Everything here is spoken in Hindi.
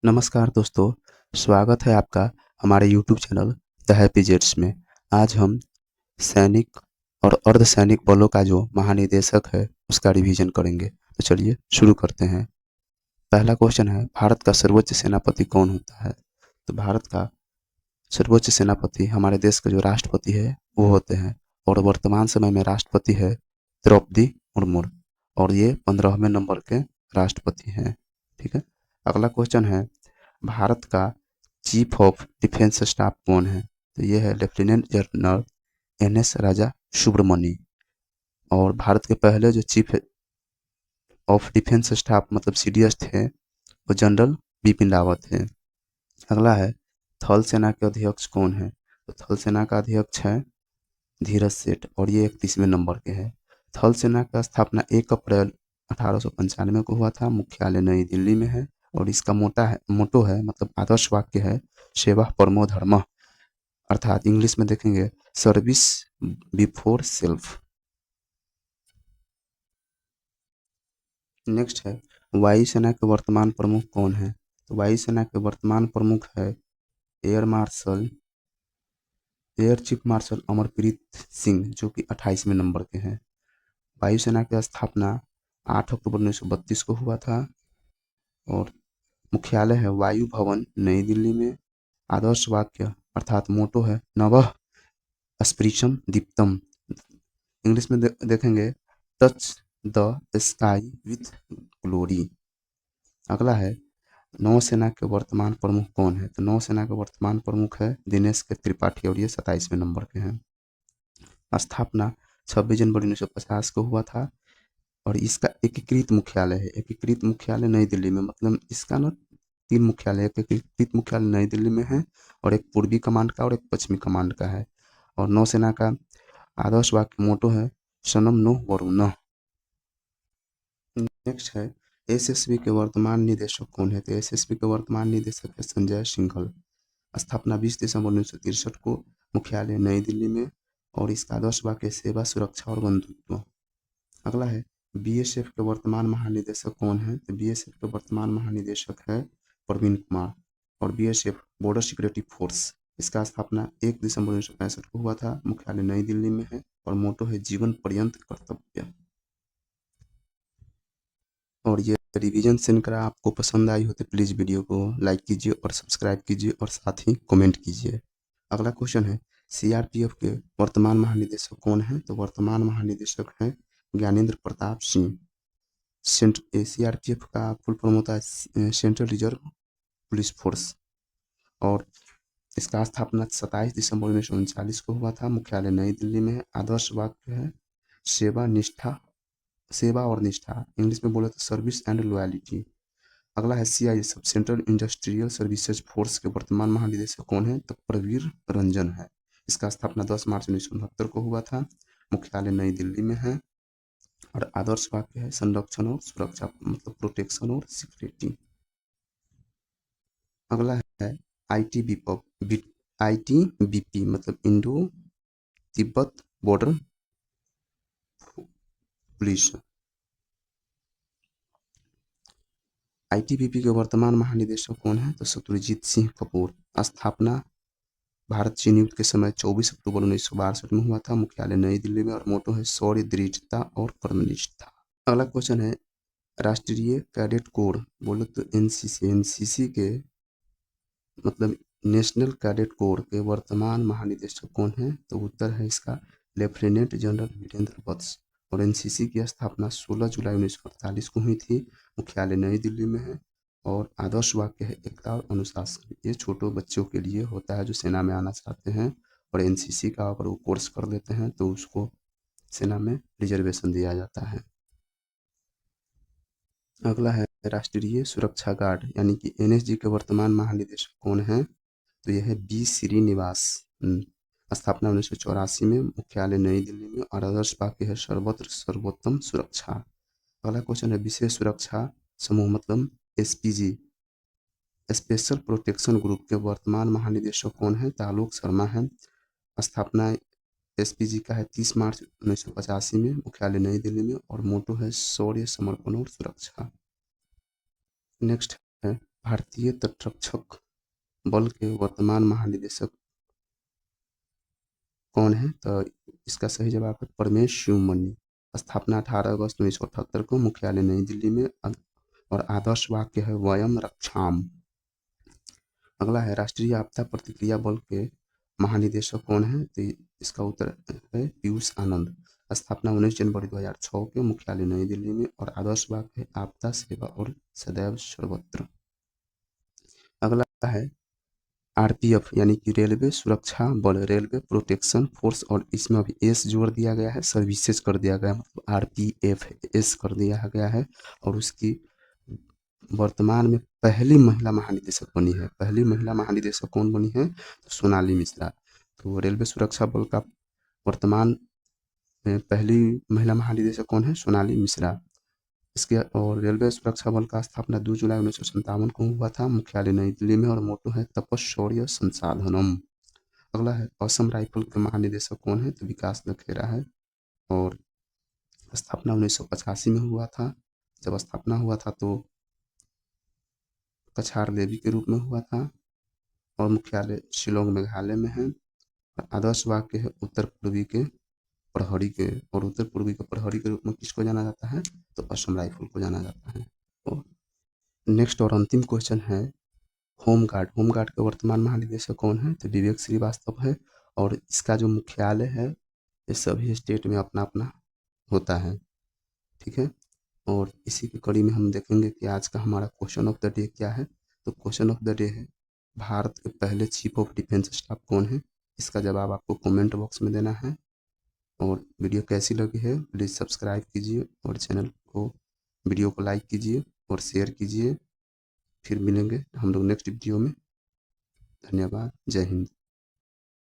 नमस्कार दोस्तों, स्वागत है आपका हमारे YouTube channel the happy jets में। आज हम सैनिक और अर्धसैनिक बलों का जो महानिदेशक है, उसका रिवीजन करेंगे। तो चलिए शुरू करते हैं। पहला क्वेश्चन है, भारत का सर्वोच्च सेनापति कौन होता है? तो भारत का सर्वोच्च सेनापति हमारे देश के जो राष्ट्रपति है, वो होते हैं और वर्तमान समय में राष्ट्रपति है द्रौपदी मुर्मू और ये 15वें नंबर के राष्ट्रपति हैं। ठीक है। अगला क्वेश्चन है, भारत का चीफ ऑफ डिफेंस स्टाफ कौन है? तो ये है लेफ्टिनेंट जनरल एन.एस. राजा सुब्रमणी। और भारत के पहले जो चीफ ऑफ डिफेंस स्टाफ मतलब सीडीएस थे, वो जनरल बिपिन रावत थे। अगला है, थल सेना के अध्यक्ष कौन है? तो थल सेना का अध्यक्ष है धीरज सेठ और ये 31वें नंबर के हैं। थल सेना का स्थापना 1 अप्रैल 1895 को हुआ था। मुख्यालय नई दिल्ली में है और इसका मोटो है मतलब आदर्श वाक्य है, सेवा परमो धर्मः, अर्थात इंग्लिश में देखेंगे सर्विस बिफोर सेल्फ। नेक्स्ट है, वायुसेना के वर्तमान प्रमुख कौन है? तो वायुसेना के वर्तमान प्रमुख है air chief marshal Amarpreet Singh, जो कि 28वें नंबर के हैं। वायुसेना की स्थापना 8 अक्टूबर 1932 को हुआ था और मुख्यालय है वायु भवन नई दिल्ली में। आदर्श वाक्य अर्थात मोटो है नवः स्पृशम दीप्तम, इंग्लिश में देखेंगे touch the sky with glory. अगला है, नौसेना के वर्तमान प्रमुख कौन है? तो नौसेना के वर्तमान प्रमुख है दिनेश के त्रिपाठी और ये 27वें नंबर के हैं। स्थापना 26 जनवरी 1950 को हुआ था और इसका एकीकृत मुख्यालय है, एकीकृत मुख्यालय नई दिल्ली में, मतलब इसका ना 3 मुख्यालय, एक एकीकृत मुख्यालय नई दिल्ली में है और एक पूर्वी कमांड का और एक पश्चिमी कमांड का है। और नौसेना का आदर्श वाक्य मोटो है सनम नो वरुण। नेक्स्ट है, एसएसबी के वर्तमान निदेशक कौन है? तो एसएसबी के वर्तमान निदेशक है संजय सिंघल। स्थापना 20 दिसंबर 1963 को, मुख्यालय नई दिल्ली में और इसका आदर्श वाक्य सेवा सुरक्षा और बंधुत्व। अगला है, बीएसएफ के वर्तमान महानिदेशक कौन है? तो बीएसएफ के वर्तमान महानिदेशक है प्रवीण कुमार और बीएसएफ बॉर्डर सिक्योरिटी फोर्स, इसका स्थापना 1 दिसंबर 1965 को हुआ था। मुख्यालय नई दिल्ली में है और मोटो है जीवन पर्यंत कर्तव्य। और ये रिवीजन से अगर आपको पसंद आई हो तो प्लीज़ वीडियो को लाइक कीजिए और सब्सक्राइब कीजिए और साथ ही कमेंट कीजिए। अगला क्वेश्चन है, सीआरपीएफ के वर्तमान महानिदेशक कौन है? तो वर्तमान महानिदेशक हैं ज्ञानेंद्र प्रताप सिंह। सीआरपीएफ का फुल फॉर्म होता है सेंट्रल रिजर्व पुलिस फोर्स और इसका स्थापना 27 दिसंबर 1939 को हुआ था। मुख्यालय नई दिल्ली में है। आदर्श वाक्य है सेवा और निष्ठा, इंग्लिश में बोले तो सर्विस एंड लॉयल्टी। अगला है CISF central industrial services force के वर्तमान महानिदेशक कौन है? तो प्रवीर रंजन है। इसका स्थापना 10 मार्च 1969 को हुआ था। मुख्यालय नई दिल्ली में है और आदर्श वाक्य है संरक्षण और सुरक्षा मतलब प्रोटेक्शन और सिक्योरिटी। अगला है आईटीबीपी मतलब Indo Tibet border police. ITBP के वर्तमान महानिदेशक कौन है? तो शत्रुजीत सिंह कपूर। स्थापना भारत चीन युद्ध के समय 24 अक्टूबर 1962 में हुआ था। मुख्यालय नई दिल्ली में और मोटो है शौर्य दृढ़ता और कर्मनिष्ठा। अगला क्वेश्चन है, राष्ट्रीय कैडेट कोर बोले तो एनसीसी के मतलब नेशनल कैडेट कोर के वर्तमान महानिदेशक कौन है? तो उत्तर है इसका लेफ्टिनेंट जनरल वीरेंद्र वत्स और एनसीसी की स्थापना 16 जुलाई 1948 को हुई थी। मुख्यालय नई दिल्ली में है और आदर्श वाक्य है एकता और अनुशासन। ये छोटे बच्चों के लिए होता है जो सेना में आना चाहते हैं और एनसीसी का अगर वो कोर्स कर लेते हैं तो उसको सेना में रिजर्वेशन दिया जाता है। अगला है, राष्ट्रीय सुरक्षा गार्ड यानी कि एनएसजी के वर्तमान महानिदेशक कौन है? तो यह है बी श्रीनिवास। स्थापना 1984 में, मुख्यालय नई दिल्ली में और आदर्श वाक्य है सर्वत्र सर्वोत्तम सुरक्षा। अगला क्वेश्चन है, विशेष सुरक्षा समूह मतलब एसपीजी स्पेशल प्रोटेक्शन ग्रुप के वर्तमान महानिदेशक कौन है? तो आलोक शर्मा है। स्थापना एसपीजी का है 30 मार्च 1985 में। मुख्यालय नई दिल्ली में और मोटो है शौर्य समर्पण और सुरक्षा। नेक्स्ट है, भारतीय तटरक्षक बल के वर्तमान महानिदेशक कौन है? तो इसका सही जवाब है परमेश शिवमणि। स्थापना 18 अगस्त 1978 को, मुख्यालय नई दिल्ली में, और आदर्श वाक्य है वयम रक्षाम। अगला है राष्ट्रीय आपदा प्रतिक्रिया बल के महानिदेशक कौन है? तो इसका उत्तर है पीयूष आनंद। स्थापना 19 जनवरी 2006 के, मुख्यालय नई दिल्ली में, और आदर्श वाक्य है आपदा सेवा और सदैव सर्वत्र। अगला है आरपीएफ यानी कि रेलवे सुरक्षा बल, रेलवे प्रोटेक्शन फोर्स, और इसमें अभी एस जोड़ दिया गया है, सर्विसेज कर दिया गया है, मतलब आरपीएफ एस कर दिया गया है। और उसकी वर्तमान में पहली महिला महानिदेशक बनी है। पहली महिला महानिदेशक कौन बनी है? तो सोनाली मिश्रा। तो रेलवे सुरक्षा बल का वर्तमान में पहली महिला महानिदेशक कौन है? सोनाली मिश्रा। इसके और रेलवे सुरक्षा बल का स्थापना 2 जुलाई 1957 को हुआ था, मुख्यालय नई दिल्ली में, और मोटो है तपशौर्य संसाधनम। अगला है असम राइफल के महानिदेशक कौन है? तो विकास दखेरा है। और स्थापना 1985 में हुआ था। जब स्थापना हुआ था तो कछार लेवी के रूप में हुआ था, और मुख्यालय शिलोंग मेघालय में है। आदर्श वाक्य है उत्तर पूर्वी के प्रहरी के, और उत्तर पूर्वी के प्रहरी के रूप में किसको जाना जाता है? तो असम राइफल को जाना जाता है। और नेक्स्ट और अंतिम क्वेश्चन है होमगार्ड। होमगार्ड के वर्तमान महानिदेशक कौन है? तो विवेक श्रीवास्तव है। और इसका जो मुख्यालय है ये सभी स्टेट में अपना अपना होता है, ठीक है। और इसी की कड़ी में हम देखेंगे कि आज का हमारा क्वेश्चन ऑफ द डे क्या है। तो क्वेश्चन ऑफ द डे है भारत के पहले चीफ ऑफ डिफेंस स्टाफ कौन है? इसका जवाब आपको कमेंट बॉक्स में देना है। और वीडियो कैसी लगी है प्लीज़ सब्सक्राइब कीजिए, और चैनल को वीडियो को लाइक कीजिए और शेयर कीजिए। फिर मिलेंगे हम लोग नेक्स्ट वीडियो में। धन्यवाद। जय हिंद।